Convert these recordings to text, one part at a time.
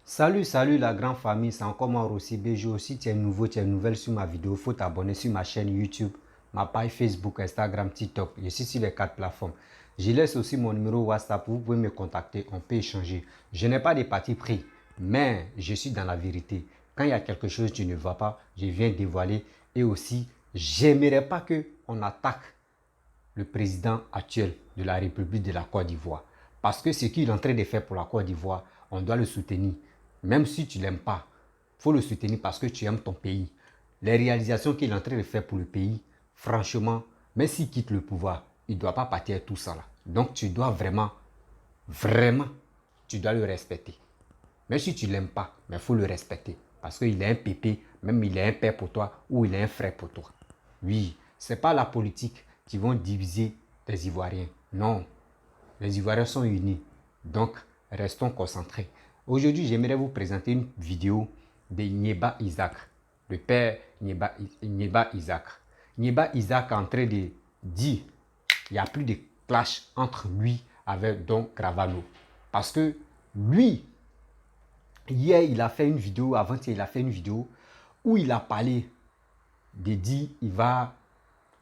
Salut la grande famille, c'est encore moi Rossi BJ. Si tu es nouveau, tu es nouvelle sur ma vidéo, il faut t'abonner sur ma chaîne YouTube, ma page Facebook, Instagram, TikTok. Je suis sur les 4 plateformes. Je laisse aussi mon numéro WhatsApp, vous pouvez me contacter, on peut échanger. Je n'ai pas de parti pris, mais je suis dans la vérité. Quand il y a quelque chose que tu ne vois pas, je viens dévoiler. Et aussi, j'aimerais pas qu'on attaque le président actuel de la République de la Côte d'Ivoire. Parce que ce qu'il est en train de faire pour la Côte d'Ivoire, on doit le soutenir. Même si tu ne l'aimes pas, il faut le soutenir parce que tu aimes ton pays. Les réalisations qu'il est en train de faire pour le pays, franchement, même s'il quitte le pouvoir, il ne doit pas partir tout ça là. Donc tu dois vraiment, tu dois le respecter. Même si tu ne l'aimes pas, mais il faut le respecter. Parce qu'il est un pépé, même il est un père pour toi ou il est un frère pour toi. Oui, ce n'est pas la politique qui vont diviser les Ivoiriens. Non, les Ivoiriens sont unis. Donc, restons concentrés. Aujourd'hui, j'aimerais vous présenter une vidéo de Nieba Isaac, le père Nieba Isaac. Nieba Isaac est en train de dire qu'il n'y a plus de clash entre lui avec Don Gravano. Parce que lui, hier, il a fait une vidéo, avant-hier, il a fait une vidéo où il a parlé de dire qu'il va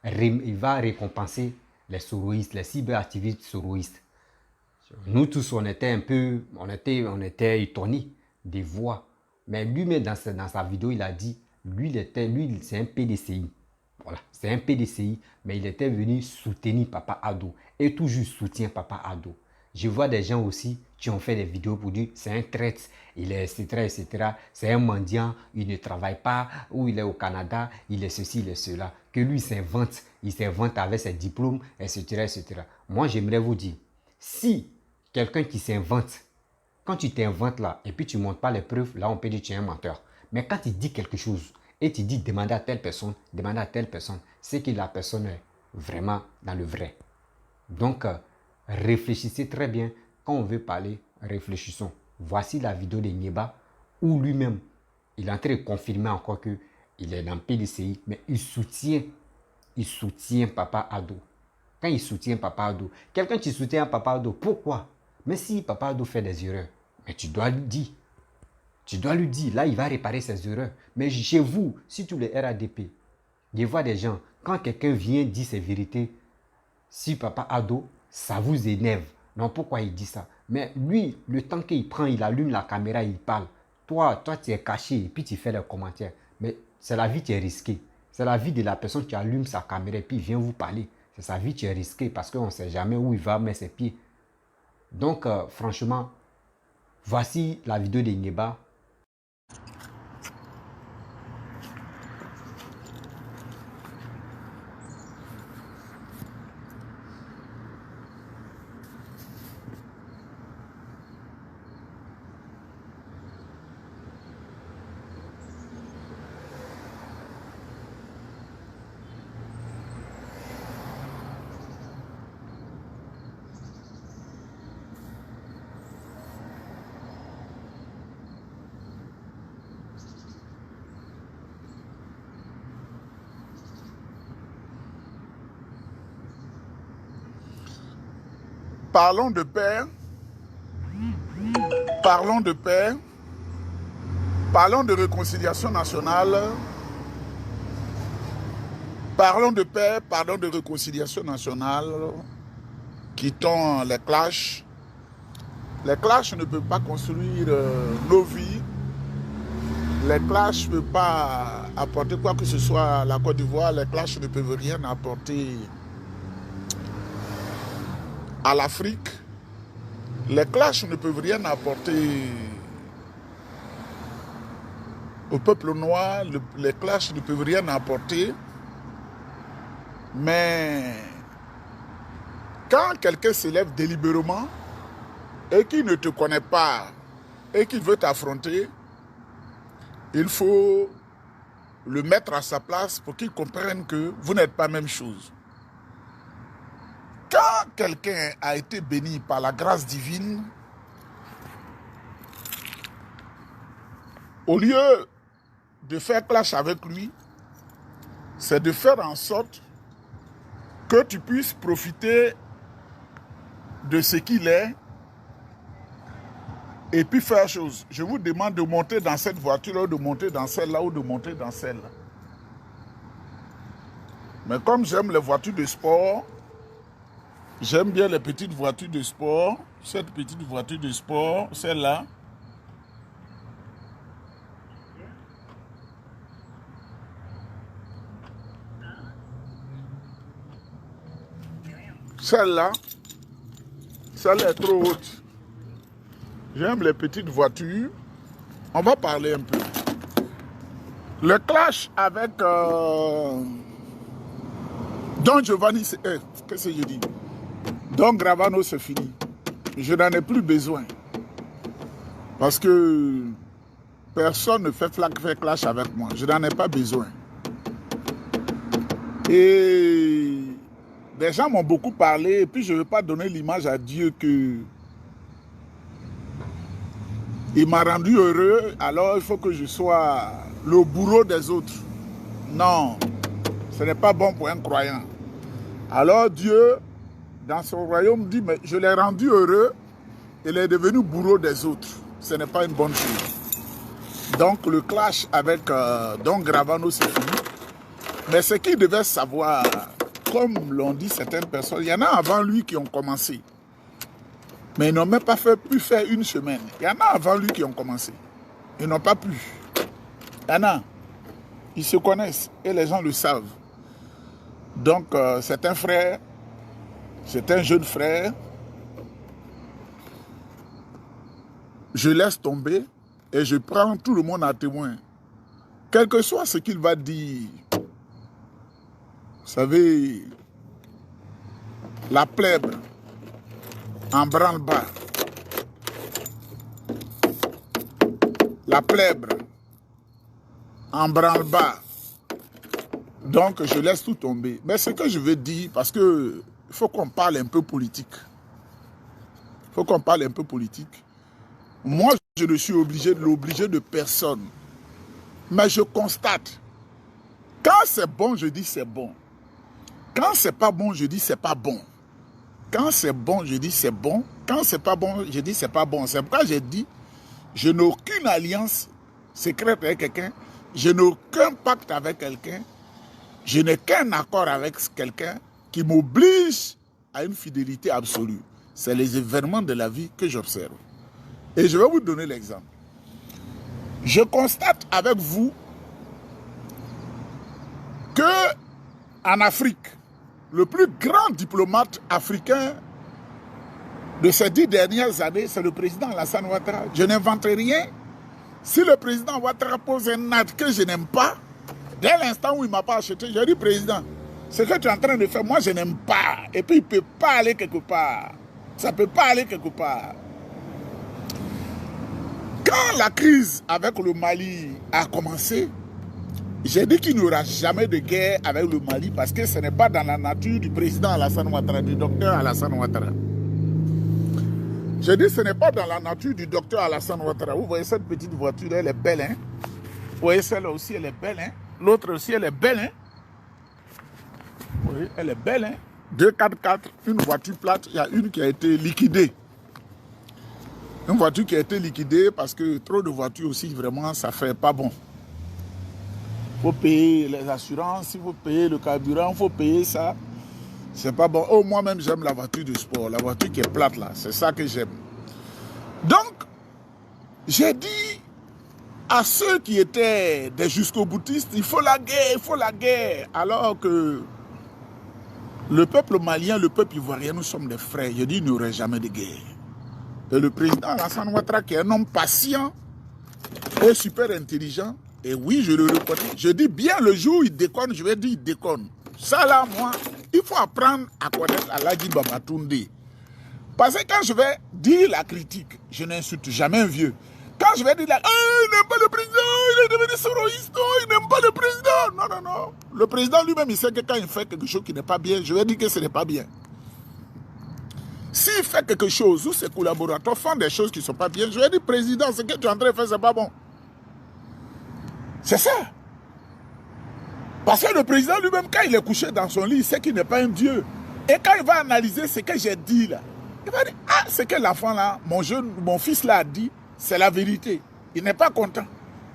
récompenser les soroïstes, les cyberactivistes soroïstes. Nous tous, on était étonnés de voir. Mais lui-même, dans sa vidéo, il a dit, lui, c'est un PDCI. Voilà, c'est un PDCI, mais il était venu soutenir Papa Ado. Et toujours soutient Papa Ado. Je vois des gens aussi qui ont fait des vidéos pour dire c'est un traître, il est etc. etc. C'est un mendiant, il ne travaille pas, ou il est au Canada, il est ceci, il est cela. Que lui il s'invente avec ses diplômes, etc. etc. Moi, j'aimerais vous dire, si quelqu'un qui s'invente, quand tu t'inventes là, et puis tu ne montres pas les preuves, là on peut dire que tu es un menteur. Mais quand tu dis quelque chose, et tu dis demandez à telle personne, c'est que la personne est vraiment dans le vrai. Donc, réfléchissez très bien. Quand on veut parler, réfléchissons. Voici la vidéo de Nieba où lui-même, il est en train de confirmer encore qu'il est dans le PDCI, mais il soutient Papa Ado. Quand il soutient Papa Ado, quelqu'un qui soutient Papa Ado, pourquoi? Mais si Papa Ado fait des erreurs, mais tu dois lui dire. Tu dois lui dire, là, il va réparer ses erreurs. Mais chez vous, si tous les RADP, je vois des gens, quand quelqu'un vient dire ses vérités, si Papa Ado, ça vous énerve. Non, pourquoi il dit ça? Mais lui, le temps qu'il prend, il allume la caméra, il parle. Toi, tu es caché et puis tu fais les commentaires. Mais c'est la vie qui est risquée. C'est la vie de la personne qui allume sa caméra et puis vient vous parler. C'est sa vie qui est risquée parce qu'on ne sait jamais où il va mettre ses pieds. Donc, franchement, voici la vidéo de Nieba. Parlons de paix, parlons de paix, parlons de réconciliation nationale, parlons de paix, parlons de réconciliation nationale, quittons les clashs. Les clashs ne peuvent pas construire nos vies, les clashs ne peuvent pas apporter quoi que ce soit à la Côte d'Ivoire, les clashs ne peuvent rien apporter à l'Afrique. Les clashs ne peuvent rien apporter au peuple noir, les clashs ne peuvent rien apporter. Mais quand quelqu'un s'élève délibérément et qu'il ne te connaît pas et qu'il veut t'affronter, il faut le mettre à sa place pour qu'il comprenne que vous n'êtes pas la même chose. Quand quelqu'un a été béni par la grâce divine, au lieu de faire clash avec lui, c'est de faire en sorte que tu puisses profiter de ce qu'il est et puis faire chose. Je vous demande de monter dans cette voiture, ou de monter dans celle-là, ou de monter dans celle-là. Mais comme j'aime les voitures de sport, j'aime bien les petites voitures de sport, cette petite voiture de sport, celle-là. Celle-là, celle-là est trop haute. J'aime les petites voitures. On va parler un peu. Le clash avec Don Giovanni, qu'est-ce que je dis? Don Gravano, c'est fini. Je n'en ai plus besoin. Parce que personne ne fait clash avec moi. Je n'en ai pas besoin. Et des gens m'ont beaucoup parlé, et puis je ne veux pas donner l'image à Dieu que il m'a rendu heureux, alors il faut que je sois le bourreau des autres. Non, ce n'est pas bon pour un croyant. Alors Dieu, dans son royaume, dit, mais je l'ai rendu heureux, il est devenu bourreau des autres. Ce n'est pas une bonne chose. Donc le clash avec Don Gravano, c'est fini. Mais ce qu'il devait savoir, comme l'ont dit certaines personnes, il y en a avant lui qui ont commencé. Mais ils n'ont même pas pu faire une semaine. Il y en a avant lui qui ont commencé. Ils n'ont pas pu. Il y en a. Ils se connaissent et les gens le savent. Donc c'est un frère, c'est un jeune frère. Je laisse tomber et je prends tout le monde à témoin. Quel que soit ce qu'il va dire, vous savez, la plèbe en branle-bas. La plèbe en branle-bas. Donc, je laisse tout tomber. Mais ce que je veux dire, parce que il faut qu'on parle un peu politique. Il faut qu'on parle un peu politique. Moi, je ne suis obligé de personne. Mais je constate. Quand c'est bon, je dis c'est bon. Quand c'est pas bon, je dis c'est pas bon. Quand c'est bon, je dis c'est bon. Quand c'est pas bon, je dis c'est pas bon. C'est pourquoi j'ai dit, je n'ai aucune alliance secrète avec quelqu'un. Je n'ai aucun pacte avec quelqu'un. Je n'ai qu'un accord avec quelqu'un qui m'oblige à une fidélité absolue. C'est les événements de la vie que j'observe. Et je vais vous donner l'exemple. Je constate avec vous que en Afrique, le plus grand diplomate africain de ces 10 dernières années, c'est le président Alassane Ouattara. Je n'invente rien. Si le président Ouattara pose un acte que je n'aime pas, dès l'instant où il ne m'a pas acheté, j'ai dit, président, ce que tu es en train de faire, moi je n'aime pas. Et puis il ne peut pas aller quelque part. Ça ne peut pas aller quelque part. Quand la crise avec le Mali a commencé, j'ai dit qu'il n'y aura jamais de guerre avec le Mali parce que ce n'est pas dans la nature du président Alassane Ouattara, du docteur Alassane Ouattara. J'ai dit que ce n'est pas dans la nature du docteur Alassane Ouattara. Vous voyez cette petite voiture, elle est belle, hein? Vous voyez celle-là aussi, elle est belle, hein? L'autre aussi, elle est belle, hein? Vous voyez, elle est belle, hein? 2 4x4, une voiture plate, il y a une qui a été liquidée. Une voiture qui a été liquidée parce que trop de voitures aussi, vraiment, ça ne fait pas bon. Il faut payer les assurances, il faut payer le carburant, il faut payer ça. C'est pas bon. Oh, moi-même, j'aime la voiture de sport, la voiture qui est plate là. C'est ça que j'aime. Donc, j'ai dit à ceux qui étaient des jusqu'au-boutistes, il faut la guerre, il faut la guerre. Alors que le peuple malien, le peuple ivoirien, nous sommes des frères. Je dis, il n'y aurait jamais de guerre. Et le président Alassane Ouattara, qui est un homme patient et super intelligent, et oui, je le reconnais. Je dis bien le jour où il déconne, je vais dire il déconne. Ça là, moi, il faut apprendre à connaître Aladji Babatunde. Parce que quand je vais dire la critique, je n'insulte jamais un vieux. Quand je vais dire il n'aime pas le président, il est devenu soroïste, il n'aime pas le président. Non, non, non. Le président lui-même, il sait que quand il fait quelque chose qui n'est pas bien, je vais dire que ce n'est pas bien. S'il fait quelque chose où ses collaborateurs font des choses qui ne sont pas bien, je vais dire, président, ce que tu es en train de faire, ce n'est pas bon. C'est ça. Parce que le président lui-même, quand il est couché dans son lit, il sait qu'il n'est pas un dieu. Et quand il va analyser ce que j'ai dit là, il va dire, ah, c'est que l'enfant là, mon fils là a dit, C'est la vérité. Il n'est pas content.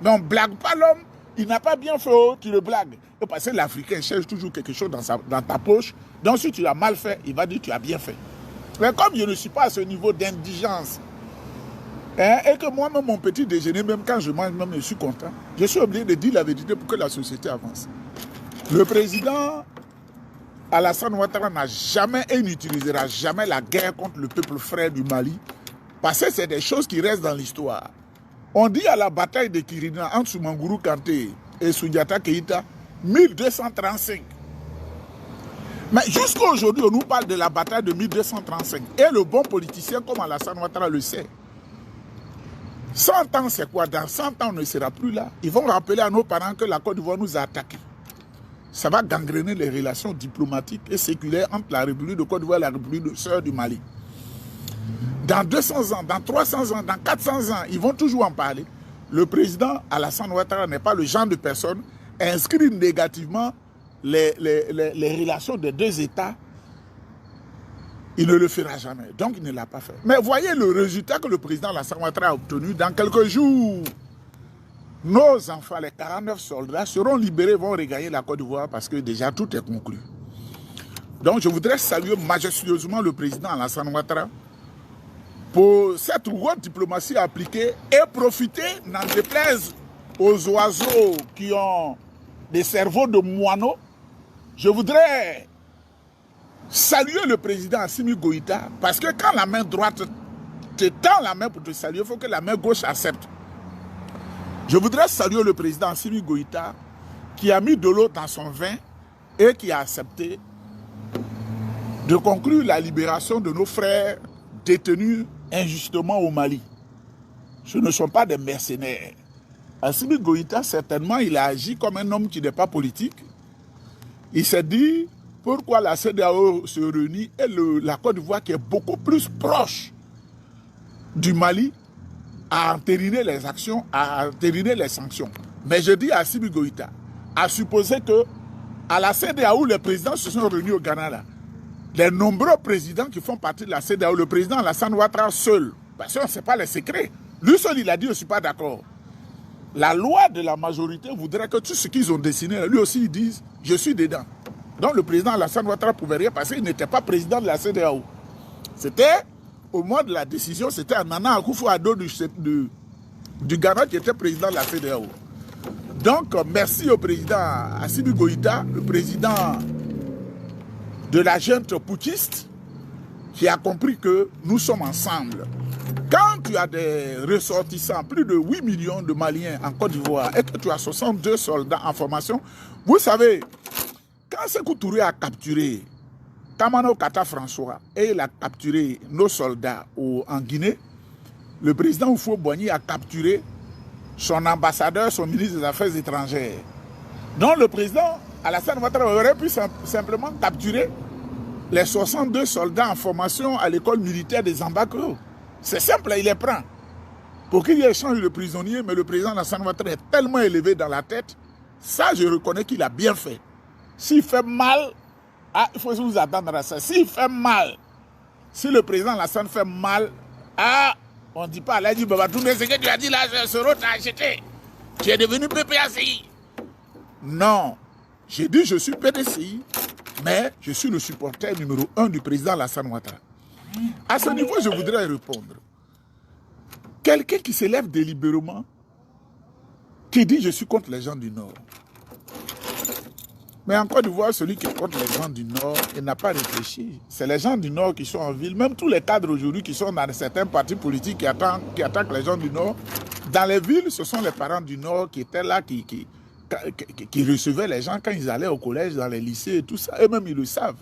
Mais on ne blague pas l'homme. Il n'a pas bien fait, oh, tu le blagues. Parce que l'Africain cherche toujours quelque chose dans ta poche. Donc si tu as mal fait, il va dire tu as bien fait. Mais comme je ne suis pas à ce niveau d'indigence, et que moi-même, mon petit déjeuner, même quand je mange, même je suis content, je suis obligé de dire la vérité pour que la société avance. Le président Alassane Ouattara n'a jamais et n'utilisera jamais la guerre contre le peuple frère du Mali, parce que c'est des choses qui restent dans l'histoire. On dit à la bataille de Kirina entre Soumangourou Kanté et Soundiata Keïta, 1235. Mais jusqu'à aujourd'hui, on nous parle de la bataille de 1235. Et le bon politicien comme Alassane Ouattara le sait. 100 ans, c'est quoi? Dans 100 ans, on ne sera plus là. Ils vont rappeler à nos parents que la Côte d'Ivoire nous a attaqués. Ça va gangréner les relations diplomatiques et séculaires entre la République de Côte d'Ivoire et la République sœur du Mali. Dans 200 ans, dans 300 ans, dans 400 ans, ils vont toujours en parler. Le président Alassane Ouattara n'est pas le genre de personne à inscrire négativement les relations des deux États. Il ne le fera jamais. Donc, il ne l'a pas fait. Mais voyez le résultat que le président Alassane Ouattara a obtenu dans quelques jours. Nos enfants, les 49 soldats, seront libérés, vont regagner la Côte d'Ivoire parce que déjà tout est conclu. Donc, je voudrais saluer majestueusement le président Alassane Ouattara pour cette haute diplomatie appliquée et profiter, n'en déplaise aux oiseaux qui ont des cerveaux de moineaux. Je voudrais saluer le président Assimi Goïta parce que quand la main droite te tend la main pour te saluer, il faut que la main gauche accepte. Je voudrais saluer le président Assimi Goïta qui a mis de l'eau dans son vin et qui a accepté de conclure la libération de nos frères détenus injustement au Mali. Ce ne sont pas des mercenaires. Assimi Goïta, certainement, il a agi comme un homme qui n'est pas politique. Il s'est dit, pourquoi la CEDEAO se réunit et la Côte d'Ivoire, qui est beaucoup plus proche du Mali, à entériner les actions, à entériner les sanctions. Mais je dis à Assimi Goïta, à supposer que à la CEDEAO, les présidents se sont réunis au Ghana, là. Les nombreux présidents qui font partie de la CEDEAO, le président Alassane Ouattara seul, parce qu'on ne sait pas les secrets. Lui seul, il a dit, je ne suis pas d'accord. La loi de la majorité voudrait que tout ce qu'ils ont dessiné, lui aussi, ils disent, je suis dedans. Donc le président Alassane Ouattara ne pouvait rien parce qu'il n'était pas président de la CEDEAO. C'était, au moment de la décision, c'était Nana Akufo-Addo du Ghana qui était président de la CEDEAO. Donc, merci au président Assimi Goïta, le président de la junte putschiste, qui a compris que nous sommes ensemble. Quand tu as des ressortissants, plus de 8 millions de Maliens en Côte d'Ivoire, et que tu as 62 soldats en formation, vous savez, quand Sékou Touré a capturé Kamano Kata François et il a capturé nos soldats en Guinée, le président Houphouët-Boigny a capturé son ambassadeur, son ministre des Affaires étrangères. Donc le président Alassane Ouattara aurait pu simplement capturer les 62 soldats en formation à l'école militaire des Ambakro. C'est simple, il les prend. Pour qu'il y ait échange de prisonniers, mais le président Alassane Ouattara est tellement élevé dans la tête, ça je reconnais qu'il a bien fait. S'il fait mal, il faut vous attendre à ça. S'il fait mal, si le président Alassane fait mal, on ne dit pas, là, il dit, Babatoune, ce que tu as dit là, Soro t'a acheté. Tu es devenu PPACI. Non, j'ai dit je suis PDCI, mais je suis le supporter numéro 1 du président Alassane Ouattara. À ce niveau, je voudrais répondre. Quelqu'un qui s'élève délibérément, qui dit je suis contre les gens du Nord. Mais en Côte d'Ivoire, celui qui est contre les gens du Nord, il n'a pas réfléchi. C'est les gens du Nord qui sont en ville. Même tous les cadres aujourd'hui qui sont dans certains partis politiques qui attaquent les gens du Nord. Dans les villes, ce sont les parents du Nord qui étaient là, qui recevaient les gens quand ils allaient au collège, dans les lycées et tout ça. Eux-mêmes, ils le savent.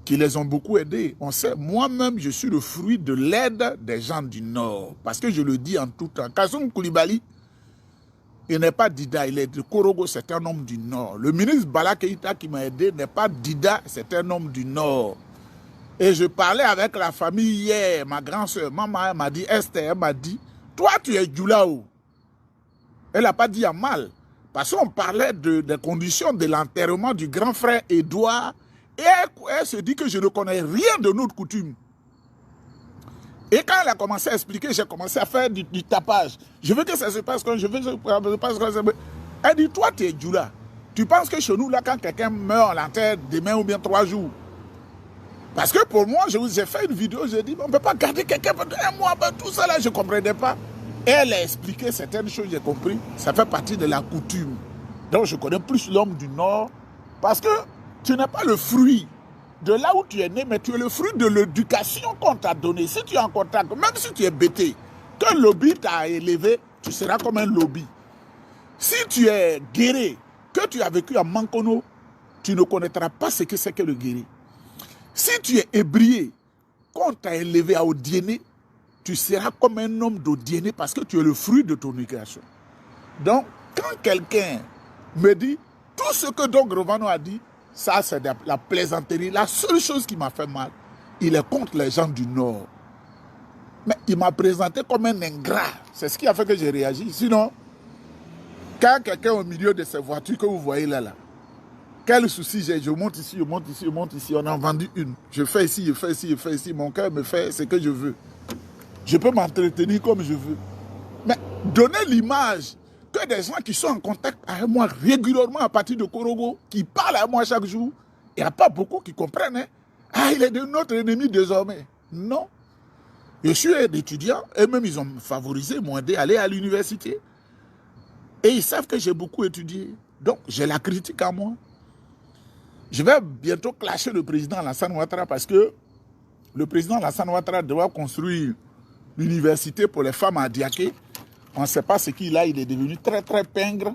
Qui les ont beaucoup aidés. On sait, moi-même, je suis le fruit de l'aide des gens du Nord. Parce que je le dis en tout temps. Kassoum Koulibaly, il n'est pas Dida, il est de Korogo, c'est un homme du Nord. Le ministre Bala Keïta qui m'a aidé n'est pas Dida, c'est un homme du Nord. Et je parlais avec la famille hier, ma grand-soeur, maman m'a dit, Esther, elle m'a dit, toi tu es Djoulao. Elle n'a pas dit en mal. Parce qu'on parlait des conditions de l'enterrement du grand frère Édouard. Et elle se dit que je ne connais rien de notre coutume. Et quand elle a commencé à expliquer, j'ai commencé à faire du tapage. Je veux que ça se passe comme je veux que ça se passe comme ça. Elle dit, toi, tu es Djoula. Tu penses que chez nous, là, quand quelqu'un meurt, on l'enterre demain ou bien 3 jours. Parce que pour moi, j'ai fait une vidéo, j'ai dit, on ne peut pas garder quelqu'un pendant 1 mois, ben, tout ça là, je ne comprenais pas. Et elle a expliqué certaines choses, j'ai compris. Ça fait partie de la coutume. Donc je connais plus l'homme du Nord. Parce que tu n'es pas le fruit de là où tu es né, mais tu es le fruit de l'éducation qu'on t'a donnée. Si tu es en contact, même si tu es bêté, que le lobby t'a élevé, tu seras comme un lobby. Si tu es guéri, que tu as vécu à Mankono, tu ne connaîtras pas ce que c'est que le guéri. Si tu es ébrié, qu'on t'a élevé à Odiéné, tu seras comme un homme d'Odiéné parce que tu es le fruit de ton éducation. Donc, quand quelqu'un me dit, tout ce que Don Grovano a dit, ça c'est de la plaisanterie. La seule chose qui m'a fait mal, il est contre les gens du Nord. Mais il m'a présenté comme un ingrat. C'est ce qui a fait que j'ai réagi. Sinon, quand quelqu'un au milieu de ces voitures que vous voyez là, quel souci j'ai? Je monte ici, je monte ici, je monte ici. On a vendu une. Je fais ici, je fais ici, je fais ici. Mon cœur me fait ce que je veux. Je peux m'entretenir comme je veux. Mais donner l'image que des gens qui sont en contact avec moi régulièrement à partir de Korogo, qui parlent à moi chaque jour, il n'y a pas beaucoup qui comprennent. Hein? Ah, il est de notre ennemi désormais. Non. Je suis étudiant, eux-mêmes ils ont favorisé, m'ont aidé à aller à l'université. Et ils savent que j'ai beaucoup étudié. Donc j'ai la critique à moi. Je vais bientôt clasher le président Alassane Ouattara parce que le président Alassane Ouattara doit construire l'université pour les femmes à Diaké. On ne sait pas ce qu'il a, il est devenu très très pingre.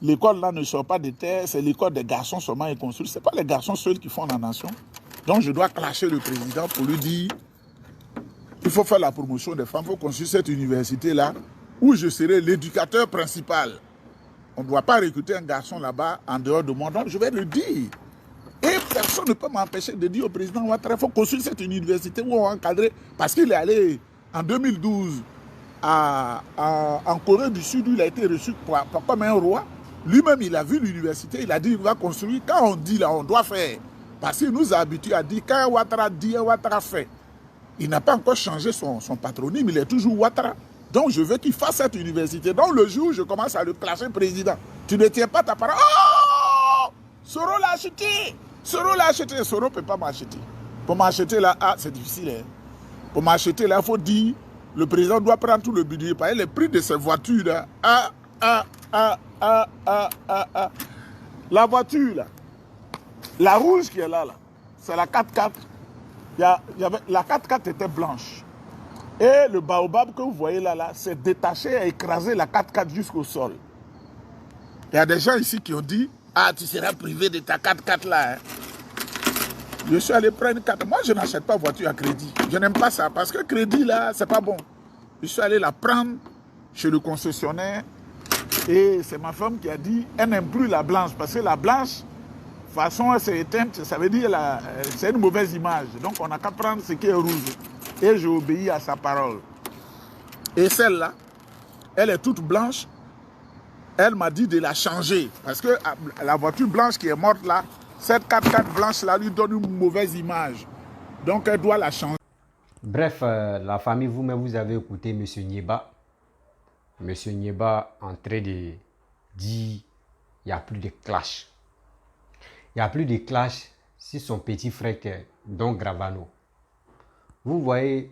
L'école là ne sort pas de terre, c'est l'école des garçons seulement et construite. Ce n'est pas les garçons seuls qui font la nation. Donc je dois clasher le président pour lui dire il faut faire la promotion des femmes, il faut construire cette université là où je serai l'éducateur principal. On ne doit pas recruter un garçon là-bas en dehors de moi. Donc je vais le dire. Et personne ne peut m'empêcher de dire au président Ouattara, il faut construire cette université où on va encadrer. Parce qu'il est allé en 2012 en Corée du Sud, où il a été reçu comme un roi. Lui-même, il a vu l'université, il a dit qu'il va construire. Quand on dit là, on doit faire. Parce qu'il nous a habitués à dire, quand Ouattara dit, Ouattara fait. Il n'a pas encore changé son patronyme, il est toujours Ouattara. Donc je veux qu'il fasse cette université. Donc le jour où je commence à le clasher président, tu ne tiens pas ta parole. Oh! Soro l'a acheté. Soro l'a acheté. Soro ne peut pas m'acheter. Pour m'acheter là, c'est difficile. Hein? Pour m'acheter là, il faut dire, le président doit prendre tout le budget. Parce que les prix de ces voitures là, la voiture là, la rouge qui est là, c'est la 4x4. La 4x4 était blanche. Et le baobab que vous voyez là, s'est détaché et écrasé la 4x4 jusqu'au sol. Il y a des gens ici qui ont dit, ah, tu seras privé de ta 4x4 là. Hein. Je suis allé prendre 4. Moi, je n'achète pas voiture à crédit. Je n'aime pas ça parce que crédit là, c'est pas bon. Je suis allé la prendre chez le concessionnaire et c'est ma femme qui a dit, elle n'aime plus la blanche parce que la blanche, de toute façon, elle s'est éteinte, ça veut dire c'est une mauvaise image. Donc, on n'a qu'à prendre ce qui est rouge. Et j'ai obéi à sa parole. Et celle-là, elle est toute blanche. Elle m'a dit de la changer. Parce que la voiture blanche qui est morte là, cette 4x4 blanche là lui donne une mauvaise image. Donc elle doit la changer. Bref, la famille, vous-même, vous avez écouté M. Nieba. M. Nieba en train de dire il n'y a plus de clash. Il n'y a plus de clash si son petit frère, Don Gravano. Vous voyez,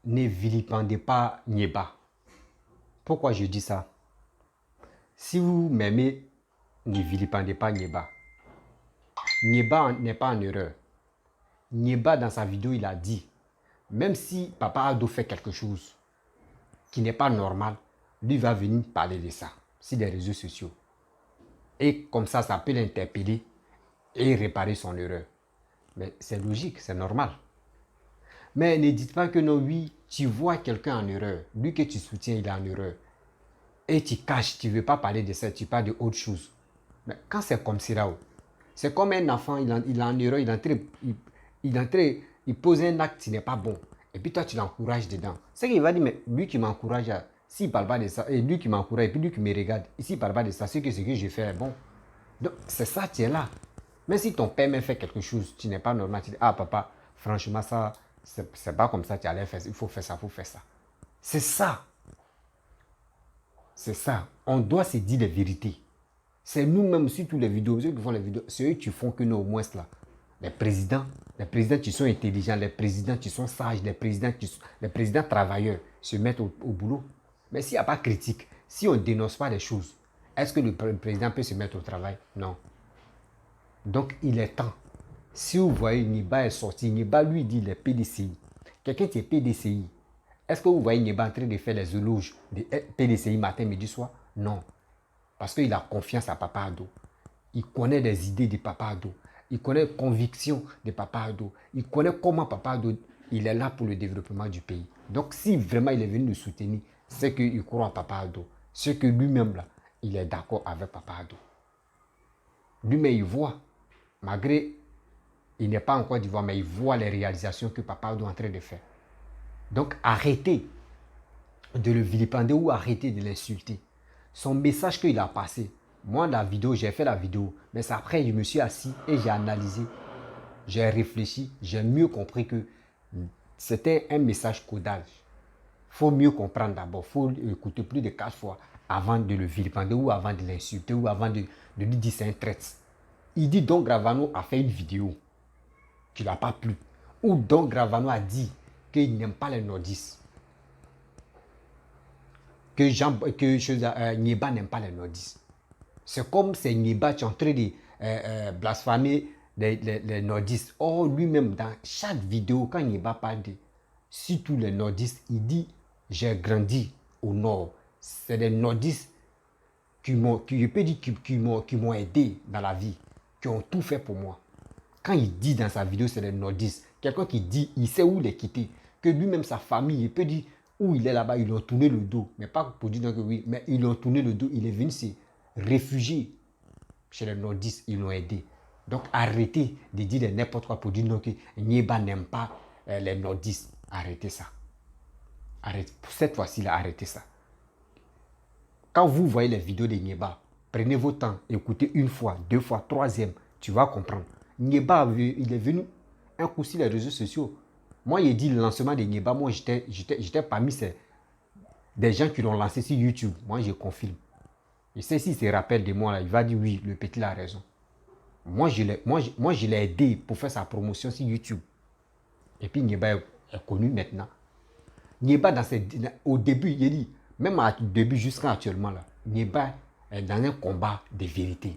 ne vilipendez pas Nieba. Pourquoi je dis ça? Si vous m'aimez, ne vilipendez pas Nieba. Nieba n'est pas en erreur. Nieba, dans sa vidéo, il a dit, même si Papa Ado fait quelque chose qui n'est pas normal, lui va venir parler de ça sur les réseaux sociaux. Et comme ça peut l'interpeller et réparer son erreur. Mais c'est logique, c'est normal. Mais ne dites pas que non, oui, tu vois quelqu'un en erreur. Lui que tu soutiens, il est en erreur. Et tu caches, tu ne veux pas parler de ça, tu parles de autre chose. Mais quand c'est comme ça, c'est comme un enfant, il est en erreur, il pose un acte qui n'est pas bon. Et puis toi, tu l'encourages dedans. C'est qu'il va dire, mais lui qui m'encourage, s'il ne parle pas de ça, et lui qui m'encourage, et puis lui qui me regarde, s'il ne parle pas de ça, c'est que ce que je fais est bon. Donc, c'est ça, tu es là. Mais si ton père me fait quelque chose, tu n'es pas normal, tu dis, ah papa, franchement, ça, c'est pas comme ça que tu allais faire. Il faut faire ça, il faut faire ça. C'est ça. C'est ça. On doit se dire les vérités. C'est nous-mêmes, surtout les vidéos, ceux qui font les vidéos, c'est eux qui font que nous, au moins, là, les présidents qui sont intelligents, les présidents qui sont sages, les présidents travailleurs se mettent au boulot. Mais s'il n'y a pas de critique, si on ne dénonce pas les choses, est-ce que le président peut se mettre au travail? Non. Donc, il est temps. Si vous voyez Niba est sorti, Niba lui dit les PDCI. Quelqu'un qui est PDCI, est-ce que vous voyez Niba en train de faire les éloges de PDCI matin, midi, soir? Non. Parce qu'il a confiance à Papa Ado. Il connaît les idées de Papa Ado. Il connaît les convictions de Papa Ado. Il connaît comment Papa Ado, il est là pour le développement du pays. Donc, si vraiment il est venu nous soutenir, c'est qu'il croit en Papa Ado. C'est que lui-même, là, il est d'accord avec Papa Ado. Lui-même, il voit, malgré, il n'est pas en Côte d'Ivoire, mais il voit les réalisations que Papa Ado est en train de faire. Donc, arrêtez de le vilipender ou arrêtez de l'insulter. Son message qu'il a passé, moi, la vidéo, j'ai fait la vidéo, mais c'est après, je me suis assis et j'ai analysé, j'ai réfléchi, j'ai mieux compris que c'était un message codage. Il faut mieux comprendre d'abord, il faut écouter plus de 4 fois avant de le vilipender ou avant de l'insulter ou avant de lui dire c'est un traître. Il dit donc Gravano a fait une vidéo qui n'a pas plu. Ou donc Gravano a dit qu'il n'aime pas les nordistes. Que Nieba n'aime pas les nordistes. C'est comme c'est Nieba qui est en train de blasphémer les nordistes. Or, lui-même, dans chaque vidéo, quand Nieba parle de surtout les nordistes, il dit j'ai grandi au nord. C'est les nordistes qui m'ont aidé dans la vie, qui ont tout fait pour moi. Quand il dit dans sa vidéo, c'est les nordistes. Quelqu'un qui dit, il sait où les quitter. Que lui-même, sa famille, il peut dire où il est là-bas, ils lui ont tourné le dos. Mais pas pour dire que oui, mais ils lui ont tourné le dos. Il est venu se réfugier chez les nordistes, ils l'ont aidé. Donc arrêtez de dire n'importe quoi pour dire non, que Nieba n'aime pas les nordistes. Arrêtez ça. Arrêtez. Pour cette fois-ci, là, arrêtez ça. Quand vous voyez les vidéos de Nieba, prenez votre temps, écoutez une fois, 2 fois, 3e, tu vas comprendre. Nieba, il est venu un coup sur les réseaux sociaux. Moi, il dit le lancement de Nieba, moi, j'étais parmi des gens qui l'ont lancé sur YouTube. Moi, je confirme. Je sais s'il se rappelle de moi, là, il va dire oui, le petit a raison. Moi, je l'ai aidé pour faire sa promotion sur YouTube. Et puis, Nieba est connu maintenant. Nieba, au début, il dit, même au début jusqu'à actuellement, là, Nieba est dans un combat de vérité.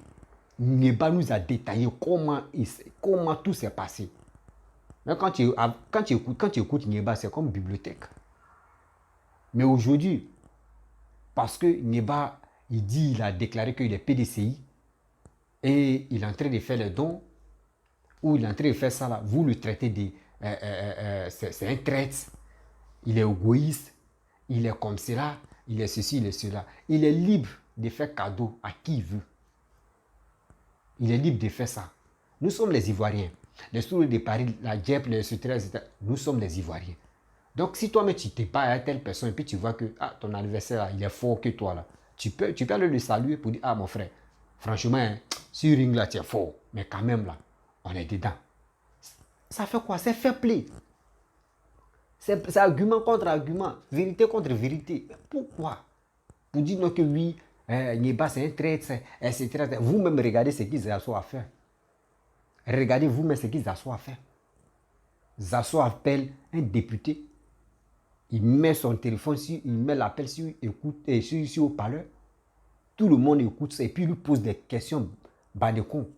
Nieba nous a détaillé comment tout s'est passé. Mais quand tu écoutes Nieba, c'est comme bibliothèque. Mais aujourd'hui, parce que Nieba, il a déclaré qu'il est PDCI et il est en train de faire les dons, ou il est en train de faire ça là, vous le traitez de... c'est un traître, il est égoïste, il est comme cela, il est ceci, il est cela. Il est libre de faire cadeau à qui il veut. Il est libre de faire ça. Nous sommes les Ivoiriens. Les sourds de Paris, la JEP, les etc. Nous sommes les Ivoiriens. Donc, si toi-même tu t'es pas à telle personne et puis tu vois que ton anniversaire, là, il est fort que toi, là, tu peux aller le saluer pour dire, ah mon frère, franchement, hein, sur ring là, tu es fort. Mais quand même, là, on est dedans. Ça fait quoi? C'est fair play. C'est argument contre argument, vérité contre vérité. Pourquoi? Pour dire non que oui, Nieba c'est un traître, etc. Vous-même regardez ce qu'ils ont à faire. Regardez vous-même ce qu'ils ont à faire. Zasso appelle un député, il met son téléphone, il met l'appel sur haut-parleur. Tout le monde écoute ça et puis il lui pose des questions bas de con.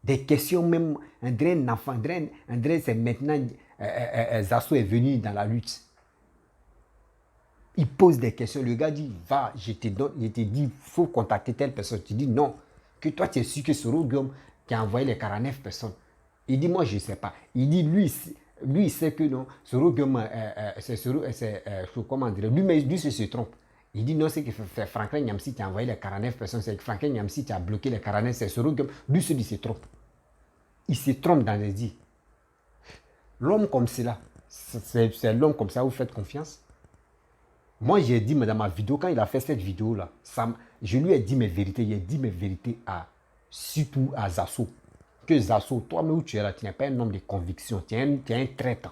Des questions même, André Nafan, André c'est maintenant, Zasso est venu dans la lutte. Il pose des questions, le gars dit, va, je te dis, il faut contacter telle personne. Tu dis non, que toi tu es sûr que c'est Guillaume qui a envoyé les 49 personnes. Il dit, moi je ne sais pas. Il dit, lui il sait que non, Soro Guillaume, comment dire, lui se trompe. Il dit, non, c'est que Franklin Nyamsi qui a envoyé les 49 personnes, c'est que Franklin Nyamsi qui a bloqué les 49, c'est Soro Guillaume. Lui il se trompe. Il se trompe dans les dits. L'homme comme cela, c'est l'homme comme ça, vous faites confiance? Moi, j'ai dit dans ma vidéo, quand il a fait cette vidéo-là, je lui ai dit mes vérités. J'ai dit mes vérités surtout à Zasso. que Zasso, toi-même où tu es là, tu n'es pas un homme de conviction, tu es un traitant.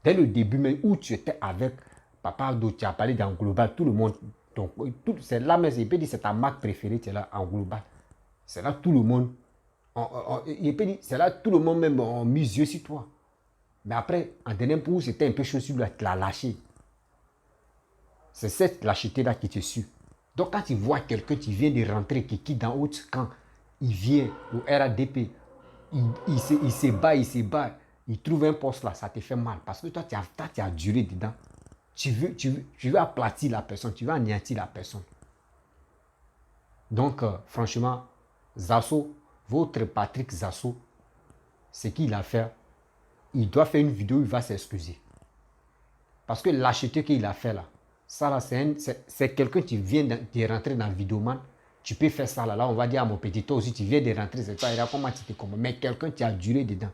Dès le début même où tu étais avec Papa Ado, tu as parlé dans global, tout le monde, donc c'est là, mais il peut dire c'est ta marque préférée, tu es là en global. C'est là tout le monde, il peut dire, c'est là tout le monde même en mise yeux sur toi. Mais après, en dernier coup, c'était un peu chaud sur lui, tu l'as lâché. C'est cette lâcheté-là qui te suit. Donc quand tu vois quelqu'un qui vient de rentrer, qui quitte dans autre camp, il vient au RADP, il se bat, il trouve un poste là, ça te fait mal. Parce que toi, tu as duré dedans. Tu veux aplatir la personne, tu veux anéantir la personne. Donc, franchement, Zasso, votre Patrick Zasso, ce qu'il a fait, il doit faire une vidéo, il va s'excuser. Parce que l'acheteur qu'il a fait là, ça là, c'est quelqu'un qui vient de rentrer dans le Vidéoman. Tu peux faire ça là, là on va dire à mon petit, toi aussi tu viens de rentrer, c'est toi, il a comment tu te commandes. Mais quelqu'un qui a duré dedans.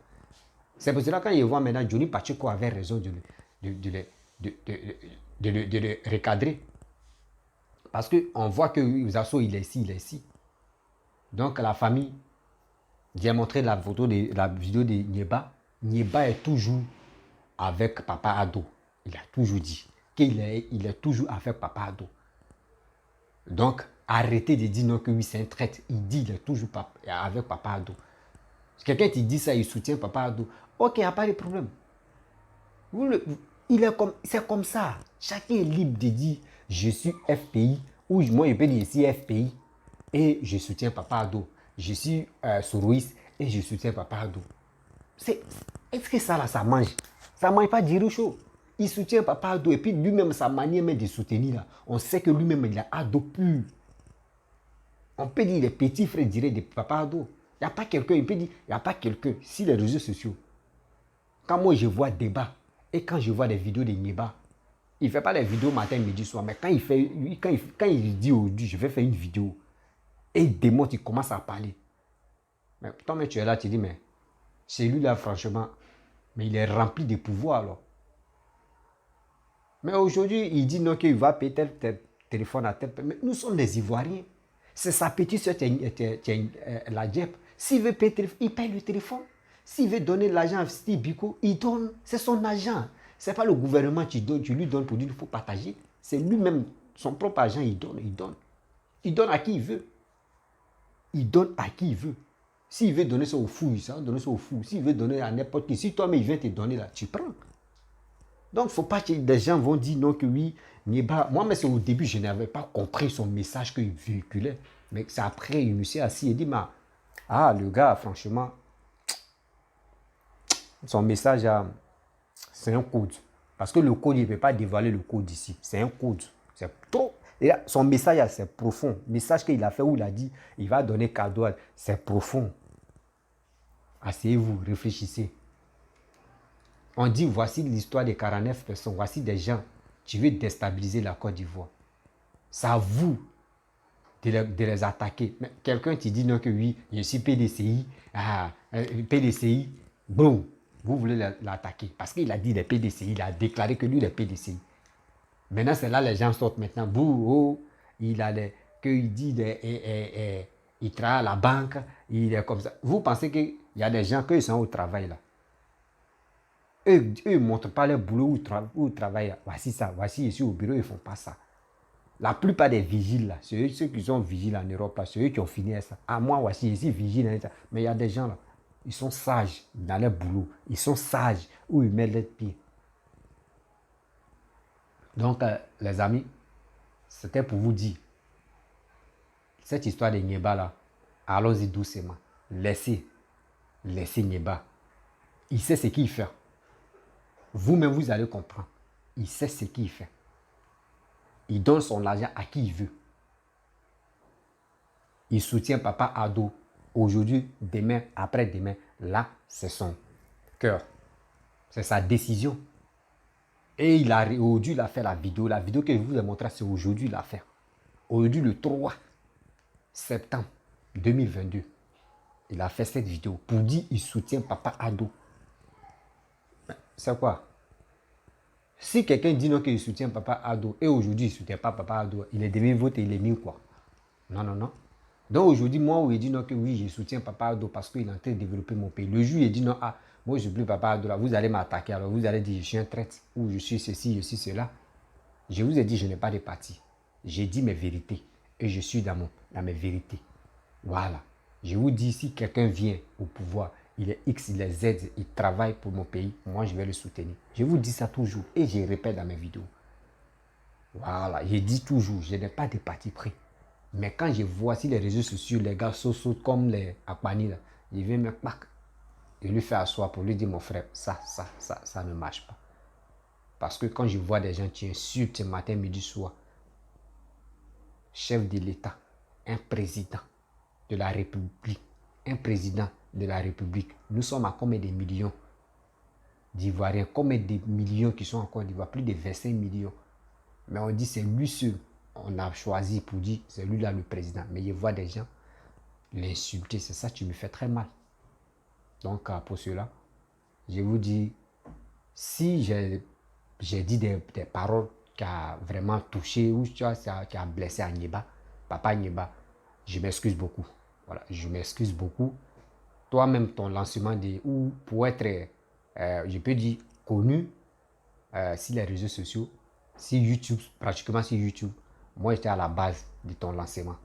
C'est pour cela quand il voit maintenant, Johnny Pacheco avait raison de le recadrer. Parce qu'on voit que Zasso, il est ici, il est ici. Donc la famille, j'ai montré la vidéo de Nieba. Nieba est toujours avec Papa Ado. Il a toujours dit qu'il est toujours avec Papa Ado. Donc, arrêtez de dire non que oui, c'est un traître. Il dit qu'il est toujours avec Papa Ado. Quelqu'un qui dit ça, il soutient Papa Ado. Ok, il n'y a pas de problème. C'est comme ça. Chacun est libre de dire je suis FPI ou moi je peux dire je suis FPI et je soutiens Papa Ado. Je suis Soroïs et je soutiens Papa Ado. Est-ce que ça là, ça mange? Ça ne mange pas du chaud. Il soutient Papa Ado et puis lui-même, sa manière même de soutenir là, on sait que lui-même il est Ado pur. On peut dire les petits frères directs de Papa Ado. Il n'y a pas quelqu'un, il peut dire, il n'y a pas quelqu'un. Si les réseaux sociaux, quand moi je vois débat et quand je vois des vidéos de Nieba, il ne fait pas les vidéos matin, midi, soir, mais quand il dit aujourd'hui, je vais faire une vidéo et il démonte, il commence à parler. Mais toi, mais tu es là, tu dis, mais celui-là, franchement, mais il est rempli de pouvoir alors. Mais aujourd'hui, il dit non qu'il va payer tel téléphone à tel. Mais nous sommes des Ivoiriens. C'est sa petite soeur, la JEP. S'il veut payer le téléphone, il paye le téléphone. S'il veut donner l'argent à Steve Biko, il donne. C'est son argent. Ce n'est pas le gouvernement qui donne, tu lui donnes pour dire qu'il faut partager. C'est lui-même, son propre argent, il donne. Il donne à qui il veut. Il donne à qui il veut. S'il veut donner ça au fou, il va donner ça au fou. S'il veut donner à n'importe qui, si toi-même il vient te donner là, tu prends. Donc, il ne faut pas que des gens vont dire non que oui, Nieba. Moi, mais c'est au début, je n'avais pas compris son message qu'il véhiculait. Mais c'est après, il me s'est assis et dit, le gars, franchement, son message, c'est un code. Parce que le code, il ne peut pas dévoiler le code ici. C'est un code. C'est trop. Et là, son message, c'est profond. Le message qu'il a fait où il a dit, il va donner cadeau, c'est profond. Asseyez-vous, réfléchissez. On dit, voici l'histoire des 49 personnes, voici des gens qui veulent déstabiliser la Côte d'Ivoire. C'est à vous de les attaquer. Mais quelqu'un qui dit non que oui, je suis PDCI, PDCI, boum, vous voulez l'attaquer. Parce qu'il a dit des PDCI, il a déclaré que lui, il est PDCI. Maintenant, c'est là les gens sortent maintenant, qu'il dit, il travaille à la banque, il est comme ça. Vous pensez qu'il y a des gens qui sont au travail là. Eux ne montrent pas leur boulot où ils travaillent. Voici ça, voici ici au bureau, ils ne font pas ça. La plupart des vigiles, là, c'est ceux qui sont vigiles en Europe, là, c'est eux qui ont fini ça. Moi, voici ici, vigile. Mais il y a des gens là, ils sont sages dans leur boulot. Ils sont sages où ils mettent leurs pieds. Donc, les amis, c'était pour vous dire, cette histoire de Nieba là, allons-y doucement. Laissez Nieba. Il sait ce qu'il fait. Vous-même, vous allez comprendre. Il sait ce qu'il fait. Il donne son argent à qui il veut. Il soutient Papa Ado. Aujourd'hui, demain, après-demain. Là, c'est son cœur. C'est sa décision. Et aujourd'hui, il a fait la vidéo. La vidéo que je vous ai montrée, c'est aujourd'hui, il a fait. Aujourd'hui, le 3 septembre 2022. Il a fait cette vidéo pour dire qu'il soutient Papa Ado. C'est quoi? Si quelqu'un dit non qu'il soutient Papa Ado et aujourd'hui il ne soutient pas Papa Ado, il est demi-vote et il est mis quoi? Non. Donc aujourd'hui, moi, où il dit non, que oui, je soutiens Papa Ado parce qu'il est en train de développer mon pays. Le jour, il dit non, ah, moi, je ne suis plus Papa Ado là, vous allez m'attaquer. Alors vous allez dire, je suis un traître, ou je suis ceci, je suis cela. Je vous ai dit, je n'ai pas de parti. J'ai dit mes vérités. Et je suis dans mes vérités. Voilà. Je vous dis, si quelqu'un vient au pouvoir, il est X, il est Z, il travaille pour mon pays, moi, je vais le soutenir. Je vous dis ça toujours. Et je répète dans mes vidéos. Voilà. Je dis toujours, je n'ai pas de parti pris. Mais quand je vois sur les réseaux sociaux, les gars sautent comme les Akbani, là, je vais me clac et lui faire asseoir pour lui dire, mon frère, ça ne marche pas. Parce que quand je vois des gens qui insultent matin, midi, soir, chef de l'État, un président de la République, un président de la République, nous sommes à combien de millions d'Ivoiriens, combien de millions qui sont en Côte d'Ivoire, plus de 25 millions. Mais on dit c'est lui seul, on a choisi pour dire c'est lui là le président. Mais je vois des gens l'insulter, c'est ça qui me fait très mal. Donc pour cela, je vous dis, si j'ai dit des paroles qui a vraiment touché ou qui a blessé Agneba, Papa Agneba, je m'excuse beaucoup. Voilà, je m'excuse beaucoup. Toi-même, ton lancement ou pour être, je peux dire, connu sur les réseaux sociaux, sur YouTube, pratiquement sur YouTube, moi j'étais à la base de ton lancement.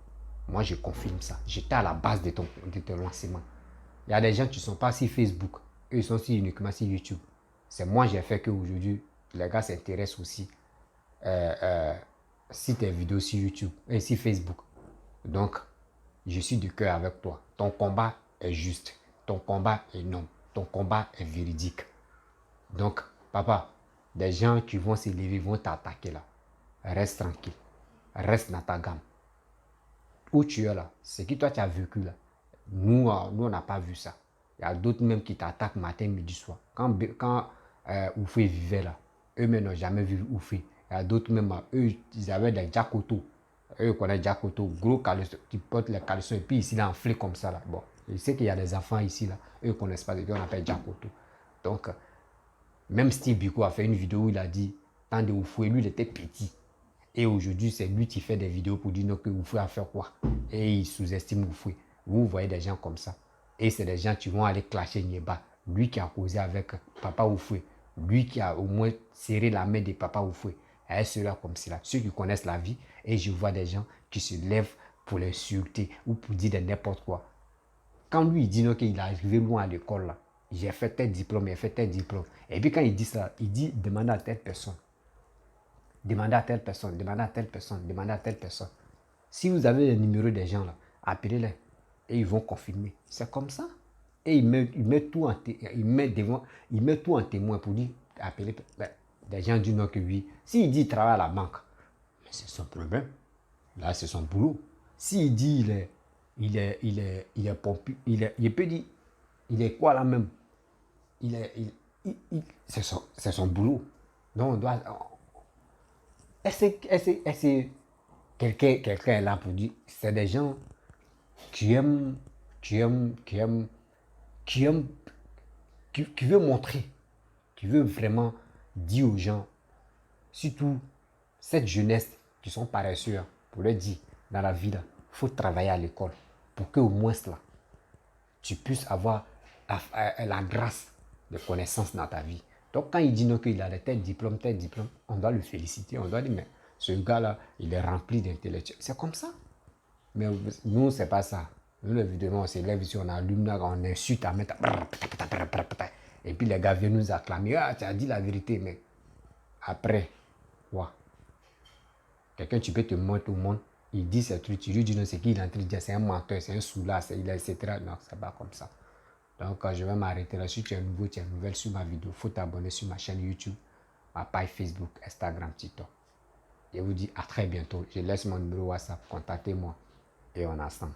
Moi je confirme ça. J'étais à la base de ton lancement. Il y a des gens qui ne sont pas sur Facebook. Eux, ils sont uniquement sur YouTube. C'est moi qui ai fait qu'aujourd'hui, les gars s'intéressent aussi sur tes vidéos sur YouTube et sur Facebook. Donc, je suis du cœur avec toi. Ton combat est juste. Ton combat est non. Ton combat est véridique. Donc, papa, des gens qui vont s'élever, vont t'attaquer là. Reste tranquille. Reste dans ta gamme. Où tu es là, ce que toi tu as vécu là, nous on n'a pas vu ça. Il y a d'autres même qui t'attaquent matin, midi, soir. Quand Oufé vivait là, eux-mêmes n'ont jamais vu Oufé. Il y a d'autres même, eux, ils avaient des Jakoto. Eux connaissent Jakoto, gros caleçon, qui portent les caleçons et puis ici, là, enflé comme ça là. Bon, je sais qu'il y a des enfants ici là, eux ne connaissent pas, on appelle Jakoto. Donc, même Steve Biko a fait une vidéo où il a dit, tant de Oufé, lui il était petit. Et aujourd'hui, c'est lui qui fait des vidéos pour dire que Oufoué a fait quoi. Et il sous-estime Oufoué. Vous voyez des gens comme ça. Et c'est des gens qui vont aller clasher Nieba. Lui qui a causé avec Papa Oufoué. Lui qui a au moins serré la main de Papa Oufoué. Et ceux-là comme cela. Ceux qui connaissent la vie. Et je vois des gens qui se lèvent pour l'insulter ou pour dire de n'importe quoi. Quand lui, il dit qu'il est arrivé loin à l'école, là. J'ai fait tel diplôme, j'ai fait tel diplôme. Et puis quand il dit ça, il dit demandez à telle personne. Demandez à telle personne, demandez à telle personne, demandez à telle personne. Si vous avez le numéro des gens là, appelez-les et ils vont confirmer. C'est comme ça. Et il met tout en témoin pour dire, appelez des gens du Nord que oui. S'il dit il travaille à la banque, mais c'est son problème. Là, c'est son boulot. S'il dit il est pompier, il peut dire, il est quoi là même? C'est son boulot. Donc on doit... Est-ce quelqu'un est là pour dire, c'est des gens qui aiment, qui veut montrer, qui veut vraiment dire aux gens, surtout cette jeunesse qui sont paresseux, pour leur dire, dans la vie, il faut travailler à l'école pour qu'au moins là, tu puisses avoir la grâce de connaissances dans ta vie. Donc quand il dit non qu'il a tel diplôme, on doit le féliciter, on doit dire, mais ce gars-là, il est rempli d'intellectuels. C'est comme ça. Mais nous, c'est pas ça. Nous, évidemment, on s'élève ici, on allume, on insulte à mettre. Et puis les gars viennent nous acclamer. Ah, tu as dit la vérité, mais après, quoi? Quelqu'un, tu peux te montrer au monde, il dit ces trucs, tu lui dis non, c'est qui il est en train de dire, c'est un menteur, c'est un soulard, etc. Non, c'est pas comme ça. Donc, je vais m'arrêter là. Si tu es nouveau, tu es nouvelle sur ma vidéo, il faut t'abonner sur ma chaîne YouTube, ma page Facebook, Instagram, TikTok. Je vous dis à très bientôt. Je laisse mon numéro WhatsApp, contactez-moi et on est ensemble.